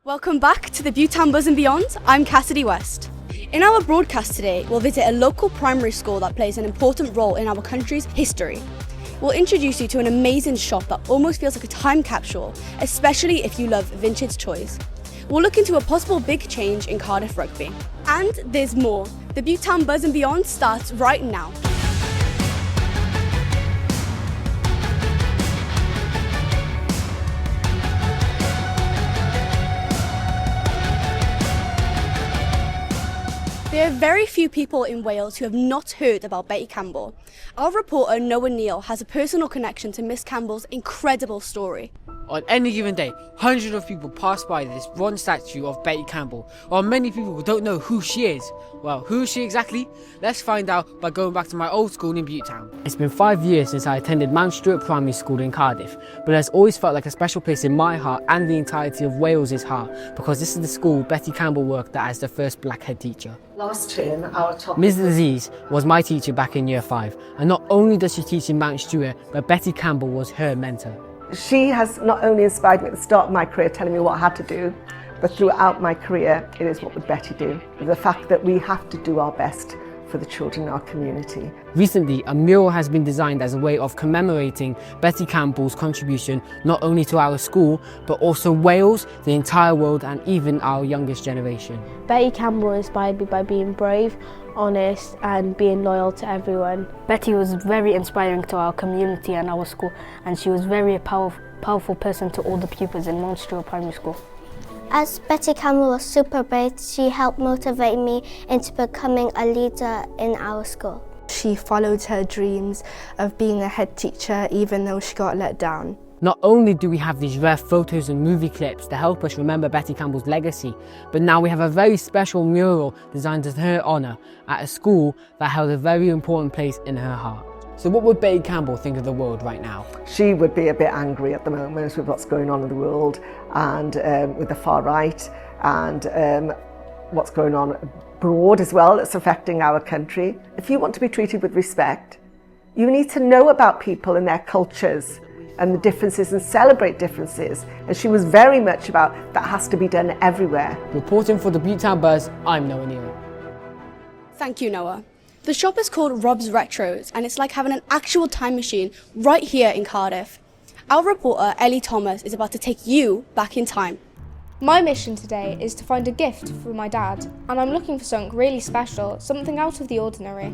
Welcome back to the BUTETOWN Buzz and Beyond. I'm Cassidy West. In our broadcast today, we'll visit a local primary school that plays an important role in our country's history. We'll introduce you to an amazing shop that almost feels like a time capsule, especially if you love vintage toys. We'll look into a possible big change in Cardiff rugby. And there's more. The BUTETOWN Buzz and Beyond starts right now. There are very few people in Wales who have not heard about Betty Campbell. Our reporter Noah Neal has a personal connection to Miss Campbell's incredible story. On any given day, hundreds of people pass by this bronze statue of Betty Campbell, while many people don't know who she is. Well, who is she exactly? Let's find out by going back to my old school in BUTETOWN. It's been 5 years since I attended Mount Stuart Primary School in Cardiff, but it has always felt like a special place in my heart and the entirety of Wales's heart, because this is the school Betty Campbell worked at as the first black head teacher. Last term, our top... Ms. Aziz was my teacher back in year 5, and not only does she teach in Mount Stuart, but Betty Campbell was her mentor. She has not only inspired me at the start of my career, telling me what I had to do, but throughout my career, it is what would Betty do. The fact that we have to do our best for the children in our community. Recently, a mural has been designed as a way of commemorating Betty Campbell's contribution not only to our school, but also Wales, the entire world, and even our youngest generation. Betty Campbell inspired me by being brave, honest and being loyal to everyone. Betty was very inspiring to our community and our school, and she was very powerful person to all the pupils in Mount Stuart Primary School. As Betty Campbell was super brave, she helped motivate me into becoming a leader in our school. She followed her dreams of being a head teacher even though she got let down. Not only do we have these rare photos and movie clips to help us remember Betty Campbell's legacy, but now we have a very special mural designed in her honour at a school that held a very important place in her heart. So what would Betty Campbell think of the world right now? She would be a bit angry at the moment with what's going on in the world and with the far right and what's going on abroad as well that's affecting our country. If you want to be treated with respect, you need to know about people and their cultures and the differences and celebrate differences. And she was very much about that has to be done everywhere. Reporting for the BUTETOWN Buzz, I'm Noah Neal. Thank you, Noah. The shop is called Rob's Retros, and it's like having an actual time machine right here in Cardiff. Our reporter Ellie Thomas is about to take you back in time. My mission today is to find a gift for my dad, and I'm looking for something really special, something out of the ordinary.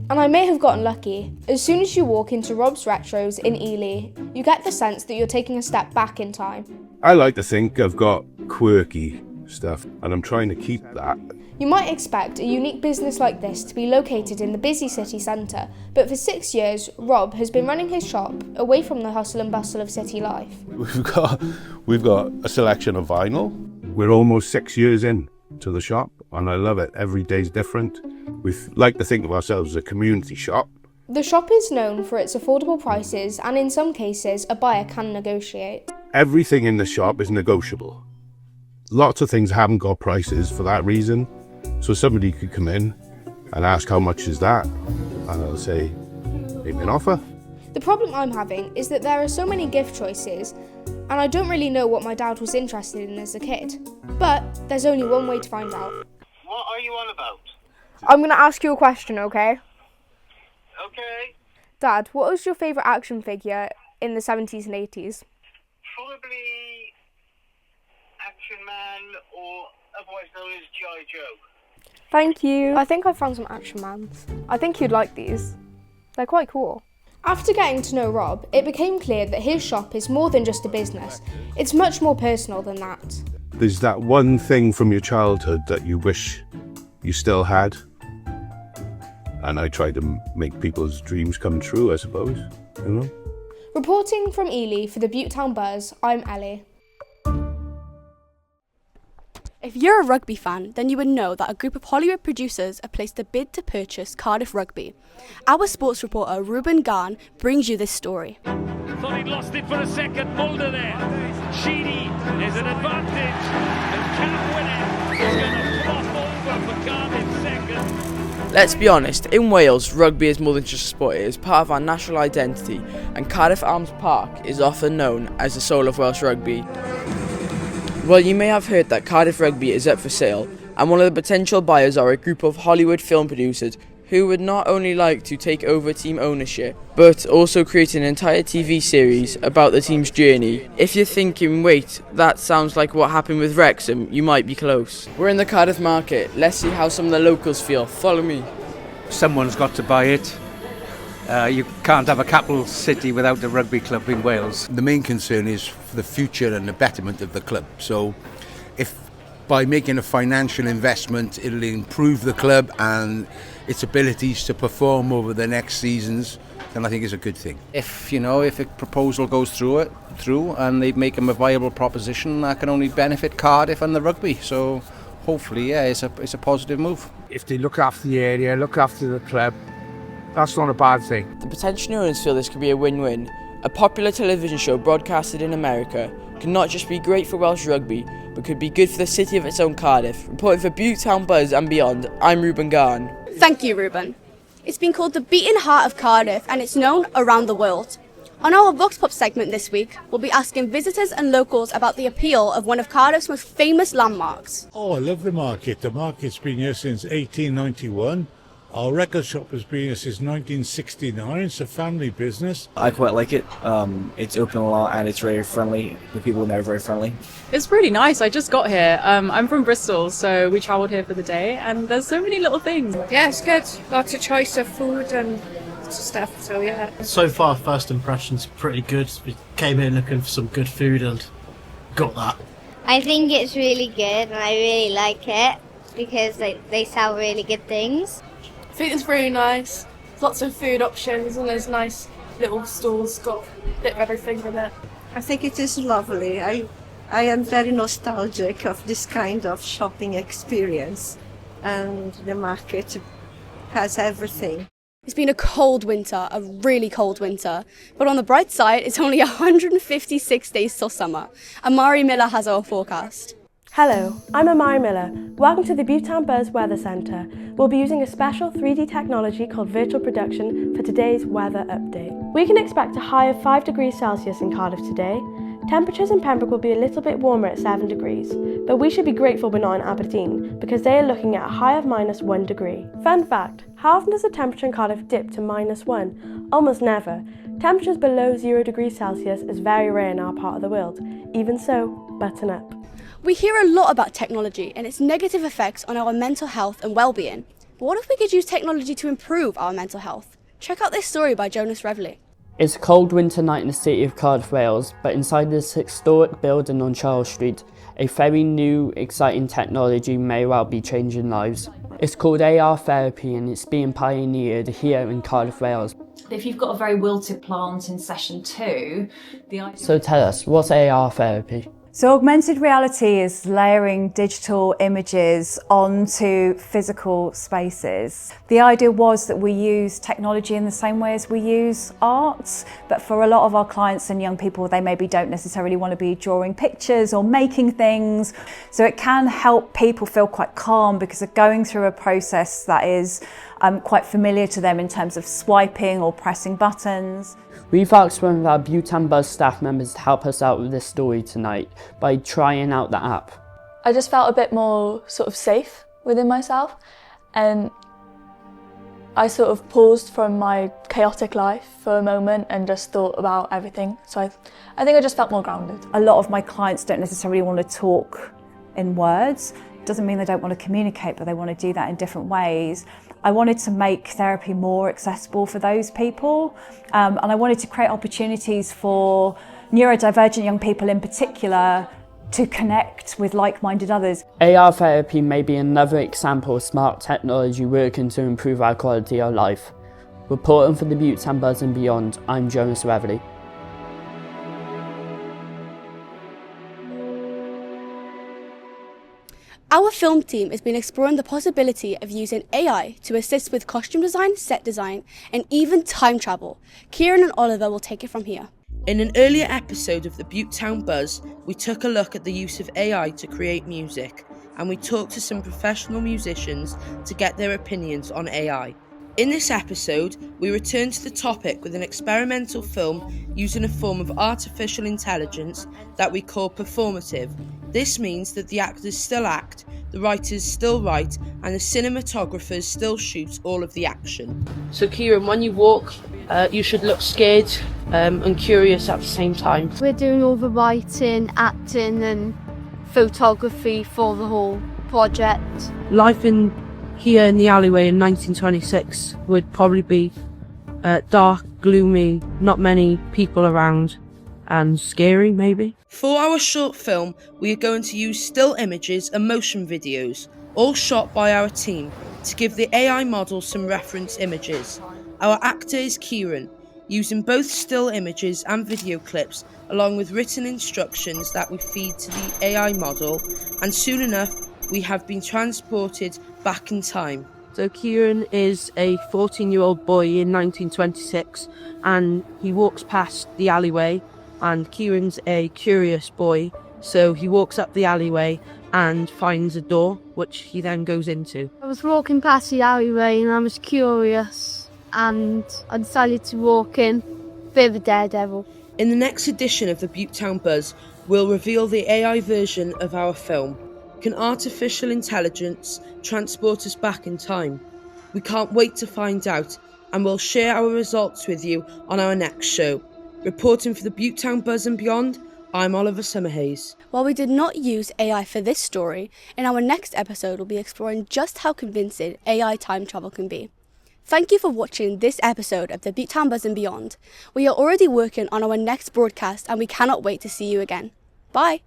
And I may have gotten lucky. As soon as you walk into Rob's Retros in Ely, you get the sense that you're taking a step back in time. I like to think I've got quirky stuff, and I'm trying to keep that. You might expect a unique business like this to be located in the busy city centre, but for 6 years, Rob has been running his shop away from the hustle and bustle of city life. We've got a selection of vinyl. We're almost 6 years in to the shop, and I love it. Every day's different. We like to think of ourselves as a community shop. The shop is known for its affordable prices, and in some cases, a buyer can negotiate. Everything in the shop is negotiable. Lots of things haven't got prices for that reason. So somebody could come in and ask how much is that, and I'll say, maybe an offer. The problem I'm having is that there are so many gift choices, and I don't really know what my dad was interested in as a kid. But there's only one way to find out. What are you on about? I'm going to ask you a question, okay? Okay. Dad, what was your favourite action figure in the 70s and 80s? Probably Action Man, or otherwise known as G.I. Joe. Thank you. I think I found some Action Mans. I think you'd like these. They're quite cool. After getting to know Rob, it became clear that his shop is more than just a business. It's much more personal than that. There's that one thing from your childhood that you wish you still had. And I try to make people's dreams come true, I suppose, you know? Reporting from Ely for the BUTETOWN Buzz, I'm Ellie. If you're a rugby fan, then you would know that a group of Hollywood producers have placed a bid to purchase Cardiff Rugby. Our sports reporter Ruben Garn brings you this story. Thought he'd lost it for a second. Mulder there. Sheedy is an advantage and can't win it. He's going to flop over for Cardiff second. Let's be honest, in Wales, rugby is more than just a sport. It is part of our national identity, and Cardiff Arms Park is often known as the soul of Welsh rugby. Well, you may have heard that Cardiff Rugby is up for sale, and one of the potential buyers are a group of Hollywood film producers who would not only like to take over team ownership, but also create an entire TV series about the team's journey. If you're thinking, wait, that sounds like what happened with Wrexham, you might be close. We're in the Cardiff market. Let's see how some of the locals feel. Follow me. Someone's got to buy it. You can't have a capital city without a rugby club in Wales. The main concern is for the future and the betterment of the club. So if by making a financial investment it'll improve the club and its abilities to perform over the next seasons, then I think it's a good thing. If a proposal goes through and they make them a viable proposition, that can only benefit Cardiff and the rugby. So hopefully, yeah, it's a positive move. If they look after the area, look after the club, that's not a bad thing. The potential owners feel this could be a win-win. A popular television show broadcasted in America could not just be great for Welsh rugby, but could be good for the city of its own Cardiff. Reporting for BUTETOWN Buzz and beyond, I'm Ruben Garn. Thank you, Ruben. It's been called the beating heart of Cardiff and it's known around the world. On our Vox Pop segment this week, we'll be asking visitors and locals about the appeal of one of Cardiff's most famous landmarks. Oh, I love the market. The market's been here since 1891. Our record shop has been here since 1969. It's a family business. I quite like it. It's open a lot and it's very friendly. The people there are very friendly. It's really nice. I just got here. I'm from Bristol, so we travelled here for the day and there's so many little things. Yeah, it's good. Lots of choice of food and stuff, so yeah. So far, first impressions pretty good. We came in looking for some good food and got that. I think it's really good and I really like it because they sell really good things. I think it's really nice. Lots of food options and there's nice little stalls, got a bit of everything in it. I think it is lovely. I am very nostalgic of this kind of shopping experience, and the market has everything. It's been a cold winter, a really cold winter, but on the bright side, it's only 156 days till summer. Amari Miller has our forecast. Hello, I'm Amari Miller. Welcome to the BUTETOWN Buzz Weather Centre. We'll be using a special 3D technology called virtual production for today's weather update. We can expect a high of 5 degrees Celsius in Cardiff today. Temperatures in Pembroke will be a little bit warmer at 7 degrees, but we should be grateful we're not in Aberdeen because they are looking at a high of -1 degree. Fun fact, how often does the temperature in Cardiff dip to -1? Almost never. Temperatures below 0 degrees Celsius is very rare in our part of the world. Even so, button up. We hear a lot about technology and its negative effects on our mental health and well-being. But what if we could use technology to improve our mental health? Check out this story by Jonas Revley. It's a cold winter night in the city of Cardiff, Wales, but inside this historic building on Charles Street, a very new, exciting technology may well be changing lives. It's called AR therapy and it's being pioneered here in Cardiff, Wales. If you've got a very wilted plant in session 2, So tell us, what's AR therapy? So augmented reality is layering digital images onto physical spaces. The idea was that we use technology in the same way as we use art, but for a lot of our clients and young people, they maybe don't necessarily want to be drawing pictures or making things. So it can help people feel quite calm because they're going through a process that is quite familiar to them in terms of swiping or pressing buttons. We've asked one of our BUTETOWN Buzz staff members to help us out with this story tonight by trying out the app. I just felt a bit more sort of safe within myself and I sort of paused from my chaotic life for a moment and just thought about everything. So I think I just felt more grounded. A lot of my clients don't necessarily want to talk in words. Doesn't mean they don't want to communicate, but they want to do that in different ways. I wanted to make therapy more accessible for those people, and I wanted to create opportunities for neurodivergent young people in particular to connect with like-minded others. AR therapy may be another example of smart technology working to improve our quality of life. Reporting for the BUTETOWN Buzz and beyond, I'm Jonas Revley. Our film team has been exploring the possibility of using AI to assist with costume design, set design, and even time travel. Kieran and Oliver will take it from here. In an earlier episode of the BUTETOWN Buzz, we took a look at the use of AI to create music, and we talked to some professional musicians to get their opinions on AI. In this episode, we return to the topic with an experimental film using a form of artificial intelligence that we call performative. This means that the actors still act, the writers still write, and the cinematographers still shoot all of the action. So Kieran, when you walk, you should look scared and curious at the same time. We're doing all the writing, acting and photography for the whole project. Life here in the alleyway in 1926 would probably be dark, gloomy, not many people around, and scary maybe. For our short film, we are going to use still images and motion videos, all shot by our team, to give the AI model some reference images. Our actor is Kieran, using both still images and video clips, along with written instructions that we feed to the AI model, and soon enough, we have been transported back in time. So Kieran is a 14-year-old boy in 1926, and he walks past the alleyway, and Kieran's a curious boy, so he walks up the alleyway and finds a door, which he then goes into. I was walking past the alleyway and I was curious and I decided to walk in, bit of a daredevil. In the next edition of the BUTETOWN Buzz, we'll reveal the AI version of our film. Can artificial intelligence transport us back in time? We can't wait to find out, and we'll share our results with you on our next show. Reporting for the BUTETOWN Buzz and beyond, I'm Oliver Summerhays. While we did not use AI for this story, in our next episode we'll be exploring just how convincing AI time travel can be. Thank you for watching this episode of the BUTETOWN Buzz and beyond. We are already working on our next broadcast and we cannot wait to see you again. Bye!